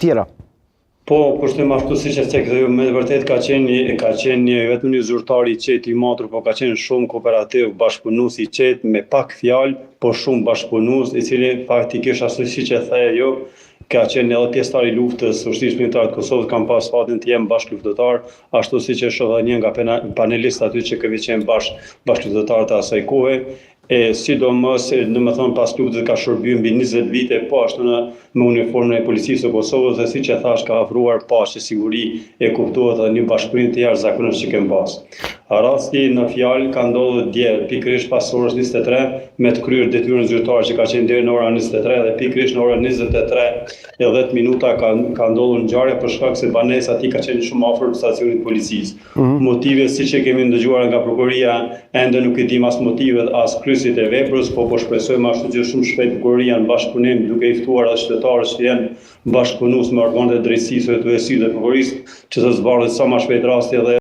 tjera. Po, kushtim ashtu siç e thekë ju, me vërtet ka qenë vetëm një zyrtar i qetë i motor, po ka qenë shumë kooperativ, bashkëpunues i qetë, me pak fjalë, po shumë bashkëpunues, i cili faktikisht ashtu siç e the ju, ka qenë edhe pjesëtar i luftës së ushtrisë kombëtare të Kosovës, kam pas fatin të jem bashkëluftëtar, ashtu siç e shoh një nga panelistë aty që kemi qenë bashkëluftëtar të asaj kohe. Sidomos, domethënë pas luftës ka shërbyer mbi 20 vite po ashtu me uniformën e policisë së Kosovës dhe siç e thash ka ofruar paqe, siguri, e kuptohet edhe një bashkëpunim të jashtëzakonshëm që kemi pas. Rasti në fjalë ka ndodhur dje pikërisht pas orës 23 me të kryer detyrën zyrtare që ka qenë deri në orën 23 dhe pikërisht në orën 23 e 10 minuta ka ndodhur ngjarje për shkak se banesa aty ka qenë shumë afër stacionit policisë. Motive siç e kemi ndëgjuar nga prokuroria ende nuk e dim as motivet as kryesit e veprës, po shpresojmë ashtu që shumë shpejt prokuroria në bashkëpunim duke i ftuar edhe qytetarët që janë bashkëpunues me organet e drejtësisë, të drejtësisë dhe prokurorisë që të zbardhet sa më shpejt rasti edhe